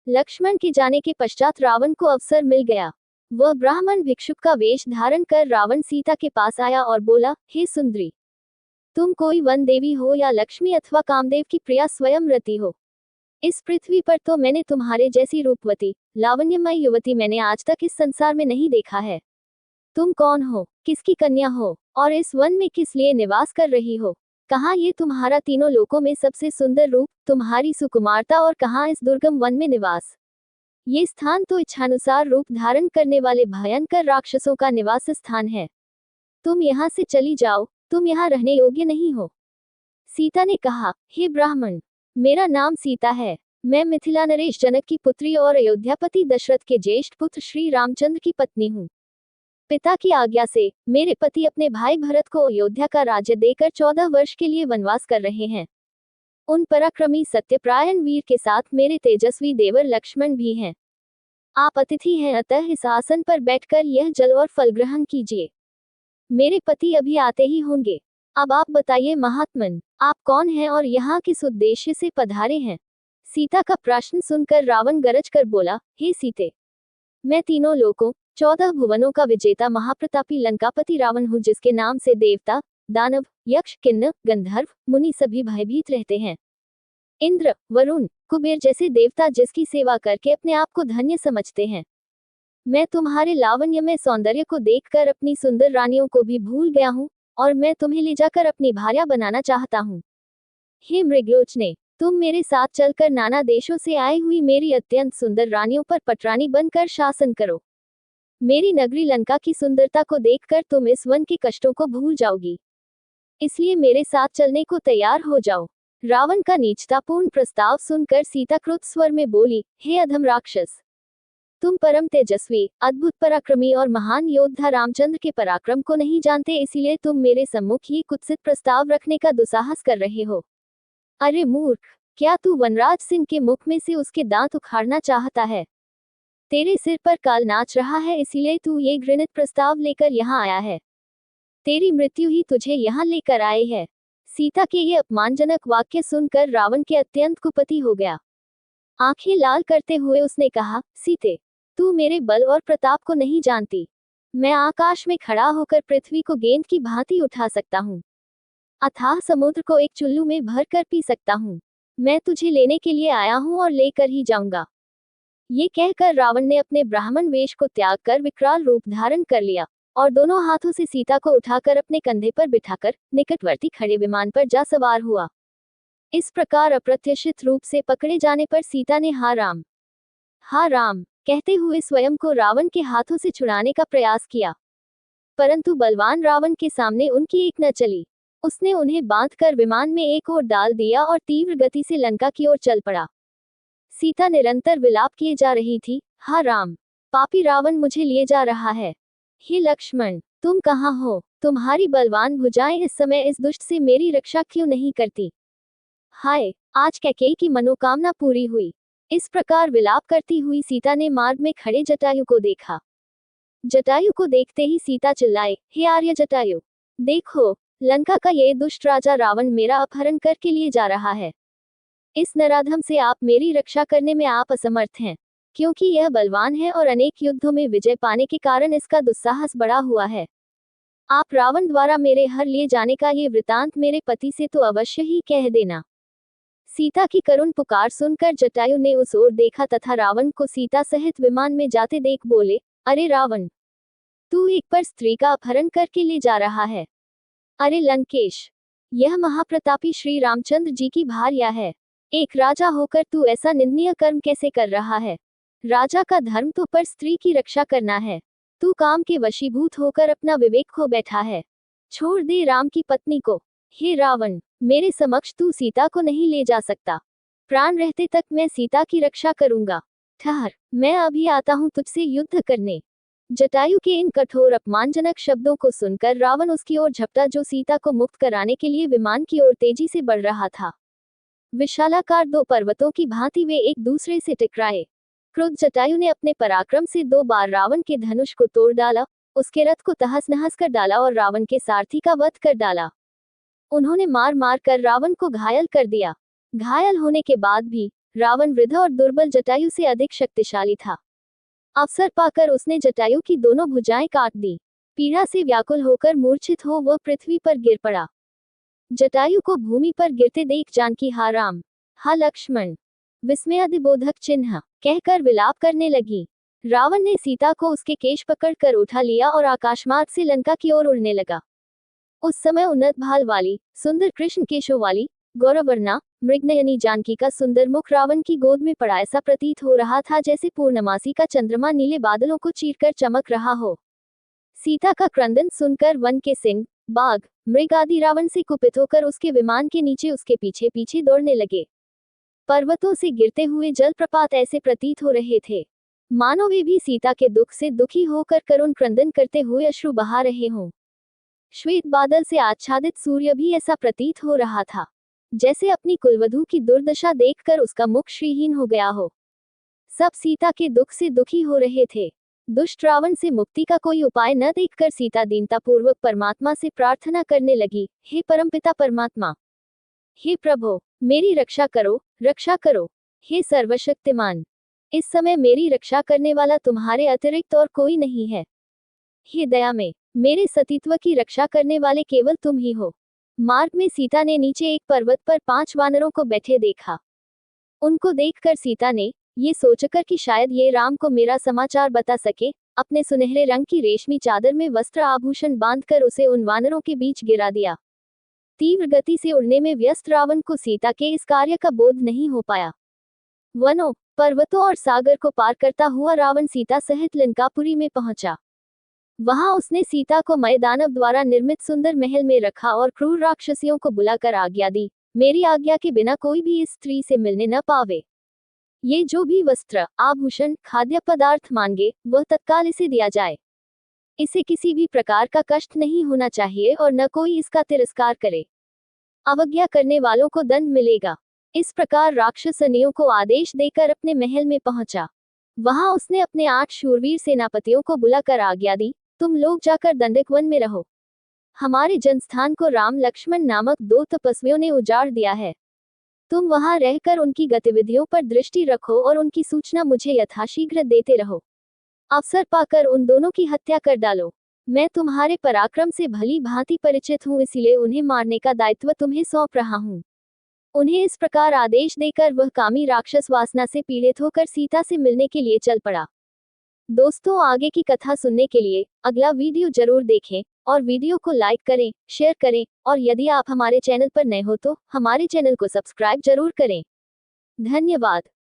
लक्ष्मण के जाने के पश्चात रावण को अवसर मिल गया। वह ब्राह्मण भिक्षुक का वेश धारण कर रावण सीता के पास आया और बोला, हे सुंदरी, तुम कोई वन देवी हो या लक्ष्मी अथवा कामदेव की प्रिया स्वयं रति हो। इस पृथ्वी पर तो मैंने तुम्हारे जैसी रूपवती लावण्यमय युवती मैंने आज तक इस संसार में नहीं देखा है। तुम कौन हो, किसकी कन्या हो, और इस वन में किस लिए निवास कर रही हो? कहाँ ये तुम्हारा तीनों लोकों में सबसे सुंदर रूप, तुम्हारी सुकुमारता, और कहाँ इस दुर्गम वन में निवास? ये स्थान तो इच्छानुसार रूप धारण करने वाले भयंकर राक्षसों का निवास स्थान है। तुम यहाँ से चली जाओ, तुम यहाँ रहने योग्य नहीं हो। सीता ने कहा, हे ब्राह्मण, मेरा नाम सीता है। मैं मिथिला नरेश जनक की पुत्री और अयोध्यापति दशरथ के ज्येष्ठ पुत्र श्री रामचंद्र की पत्नी हूँ। पिता की आज्ञा से मेरे पति अपने भाई भरत को अयोध्या का राज्य देकर 14 वर्ष के लिए वनवास कर रहे हैं। उन पराक्रमी सत्यप्रायण वीर के साथ मेरे तेजस्वी देवर लक्ष्मण भी हैं। आप अतिथि हैं, अतः इस आसन पर बैठकर यह जल और फल ग्रहण कीजिए। मेरे पति अभी आते ही होंगे। अब आप बताइए महात्मन, आप कौन हैं और यहाँ किस उद्देश्य से पधारे हैं? सीता का प्रश्न सुनकर रावण गरज कर बोला, हे सीते, मैं तीनों लोकों 14 भुवनों का विजेता महाप्रतापी लंकापति रावण हूँ, जिसके नाम से देवता, दानव, यक्ष, किन्नर, गंधर्व, मुनि सभी भयभीत रहते हैं। इंद्र, वरुण, कुबेर जैसे देवता जिसकी सेवा करके अपने आप को धन्य समझते हैं। मैं तुम्हारे लावण्यमय सौंदर्य को देखकर अपनी सुंदर रानियों को भी भूल गया हूँ, और मैं तुम्हें ले जाकर अपनी भार्या बनाना चाहता हूँ। हे मृगलोचने, तुम मेरे साथ चलकर नाना देशों से आई हुई मेरी अत्यंत सुंदर रानियों पर पटरानी बनकर शासन करो। मेरी नगरी लंका की सुंदरता को देखकर तुम इस वन के कष्टों को भूल जाओगी। इसलिए मेरे साथ चलने को तैयार हो जाओ। रावण का नीचतापूर्ण प्रस्ताव सुनकर सीता क्रुद्ध स्वर में बोली, हे अधम राक्षस, तुम परम तेजस्वी, अद्भुत पराक्रमी और महान योद्धा रामचंद्र के पराक्रम को नहीं जानते, इसीलिए तुम मेरे सम्मुख ही कुत्सित प्रस्ताव रखने का दुस्साहस कर रहे हो। अरे मूर्ख, क्या तू वनराज सिंह के मुख में से उसके दांत उखाड़ना चाहता है? तेरे सिर पर काल नाच रहा है, इसीलिए तू ये घृणित प्रस्ताव लेकर यहाँ आया है। तेरी मृत्यु ही तुझे यहाँ लेकर आई है। सीता के ये अपमानजनक वाक्य सुनकर रावण के अत्यंत कुपति हो गया। आंखें लाल करते हुए उसने कहा, सीते, तू मेरे बल और प्रताप को नहीं जानती। मैं आकाश में खड़ा होकर पृथ्वी को गेंद की भांति उठा सकता हूँ। अथाह समुद्र को एक चुल्लू में भर कर पी सकता हूँ। मैं तुझे लेने के लिए आया हूँ और लेकर ही जाऊंगा। ये कहकर रावण ने अपने ब्राह्मण वेश को त्याग कर विकराल रूप धारण कर लिया और दोनों हाथों से सीता को उठाकर अपने कंधे पर बिठाकर निकटवर्ती खड़े विमान पर जा सवार हुआ। इस प्रकार अप्रत्याशित रूप से पकड़े जाने पर सीता ने हा राम कहते हुए स्वयं को रावण के हाथों से छुड़ाने का प्रयास किया, परंतु बलवान रावण के सामने उनकी एक न चली। उसने उन्हें बांधकर विमान में एक ओर डाल दिया और तीव्र गति से लंका की ओर चल पड़ा। सीता निरंतर विलाप किए जा रही थी, हा राम, पापी रावण मुझे लिए जा रहा है। हे लक्ष्मण, तुम कहाँ हो? तुम्हारी बलवान भुजाएं इस समय इस दुष्ट से मेरी रक्षा क्यों नहीं करती? हाय, आज कैकेयी की मनोकामना पूरी हुई। इस प्रकार विलाप करती हुई सीता ने मार्ग में खड़े जटायु को देखा। जटायु को देखते ही सीता चिल्लाए, हे आर्य जटायु, देखो, लंका का ये दुष्ट राजा रावण मेरा अपहरण करके लिए जा रहा है। इस नराधम से आप मेरी रक्षा करने में आप असमर्थ हैं, क्योंकि यह बलवान है और अनेक युद्धों में विजय पाने के कारण इसका दुस्साहस बढ़ा हुआ है। आप रावण द्वारा मेरे हर लिए जाने का ये वृतांत मेरे पति से तो अवश्य ही कह देना। सीता की करुण पुकार सुनकर जटायु ने उस ओर देखा तथा रावण को सीता सहित विमान में जाते देख बोले, अरे रावण, तू एक पर स्त्री का अपहरण करके ले जा रहा है। अरे लंकेश, यह महाप्रतापी श्री रामचंद्र जी की भार्या है। एक राजा होकर तू ऐसा निंदनीय कर्म कैसे कर रहा है? राजा का धर्म तो पर स्त्री की रक्षा करना है। तू काम के वशीभूत होकर अपना विवेक खो बैठा है। छोड़ दे राम की पत्नी को। हे रावण, मेरे समक्ष तू सीता को नहीं ले जा सकता। प्राण रहते तक मैं सीता की रक्षा करूंगा। ठहर, मैं अभी आता हूं तुझसे युद्ध करने। जटायु के इन कठोर अपमानजनक शब्दों को सुनकर रावण उसकी ओर झपटा, जो सीता को मुक्त कराने के लिए विमान की ओर तेजी से बढ़ रहा था। विशालाकार दो पर्वतों की भांति वे एक दूसरे से टकराए। क्रुद्ध जटायु ने अपने पराक्रम से 2 बार रावण के धनुष को तोड़ डाला, उसके रथ को तहस नहस कर डाला और रावण के सारथी का वध कर डाला। उन्होंने मार मार कर रावण को घायल कर दिया। घायल होने के बाद भी रावण वृद्ध और दुर्बल जटायु से अधिक शक्तिशाली था। अवसर पाकर उसने जटायु की दोनों भुजाएं काट दी। पीड़ा से व्याकुल होकर मूर्छित हो वह पृथ्वी पर गिर पड़ा। जटायु को भूमि पर गिरते देख जानकी हा राम, हा लक्ष्मण, विस्मयादिबोधक चिन्ह कहकर विलाप करने लगी। रावण ने सीता को उसके केश पकड़कर उठा लिया और आकाशमार्ग से लंका की ओर उड़ने लगा। उस समय उन्नत भाल वाली, सुंदर कृष्ण केशों वाली, गौरवर्णा, मृगनयनी जानकी का सुंदर मुख रावण की गोद में पड़ा ऐसा प्रतीत हो रहा था जैसे पूर्णमासी का चंद्रमा नीले बादलों को चीरकर चमक रहा हो। सीता का क्रंदन सुनकर वन के सिंह, बाघ, मृग आदि रावण से कुपित होकर उसके विमान के नीचे उसके पीछे पीछे दौड़ने लगे। पर्वतों से गिरते हुए जलप्रपात ऐसे प्रतीत हो रहे थे मानो वे भी सीता के दुख से दुखी होकर करुण क्रंदन करते हुए अश्रु बहा रहे हों। श्वेत बादल से आच्छादित सूर्य भी ऐसा प्रतीत हो रहा था जैसे अपनी कुलवधू की दुर्दशा देखकर उसका मुख श्रीहीन हो गया हो। सब सीता के दुख से दुखी हो रहे थे। दुष्ट रावण से मुक्ति का कोई उपाय न देखकर सीता दीनतापूर्वक परमात्मा से प्रार्थना करने लगी, हे परमपिता परमात्मा, हे प्रभु, मेरी रक्षा करो, रक्षा करो, हे सर्वशक्तिमान। इस समय मेरी रक्षा करने वाला तुम्हारे अतिरिक्त और कोई नहीं है। हे दया में, मेरे सतीत्व की रक्षा करने वाले केवल तुम ही हो। मार्ग में सीता ने नीचे एक पर्वत पर 5 वानरों को बैठे देखा। उनको देखकर सीता ने, ये सोचकर कि शायद ये राम को मेरा समाचार बता सके, अपने सुनहरे रंग की रेशमी चादर में वस्त्र आभूषण बांधकर उसे उन वानरों के बीच गिरा दिया। तीव्र गति से उड़ने में व्यस्त रावण को सीता के इस कार्य का बोध नहीं हो पाया। वनों, पर्वतों और सागर को पार करता हुआ रावण सीता सहित लंकापुरी में पहुंचा। वहां उसने सीता को मय दानव द्वारा निर्मित सुंदर महल में रखा और क्रूर राक्षसियों को बुलाकर आज्ञा दी, मेरी आज्ञा के बिना कोई भी इस स्त्री से मिलने न पावे। ये जो भी वस्त्र, आभूषण, खाद्य पदार्थ मांगे वह तत्काल इसे दिया जाए। इसे किसी भी प्रकार का कष्ट नहीं होना चाहिए और न कोई इसका तिरस्कार करे। अवज्ञा करने वालों को दंड मिलेगा। इस प्रकार राक्षसनियों को आदेश देकर अपने महल में पहुंचा। वहां उसने अपने 8 शूरवीर सेनापतियों को बुलाकर आज्ञा दी, तुम लोग जाकर दंडक वन में रहो। हमारे जनस्थान को राम लक्ष्मण नामक 2 तपस्वियों ने उजाड़ दिया है। तुम वहां रहकर उनकी गतिविधियों पर दृष्टि रखो और उनकी सूचना मुझे यथाशीघ्र देते रहो। अवसर पाकर उन दोनों की हत्या कर डालो। मैं तुम्हारे पराक्रम से भली भांति परिचित हूँ, इसलिए उन्हें मारने का दायित्व तुम्हें सौंप रहा हूँ। उन्हें इस प्रकार आदेश देकर वह कामी राक्षस वासना से पीड़ित होकर सीता से मिलने के लिए चल पड़ा। दोस्तों, आगे की कथा सुनने के लिए अगला वीडियो जरूर देखें और वीडियो को लाइक करें, शेयर करें और यदि आप हमारे चैनल पर नए हो तो हमारे चैनल को सब्सक्राइब जरूर करें। धन्यवाद।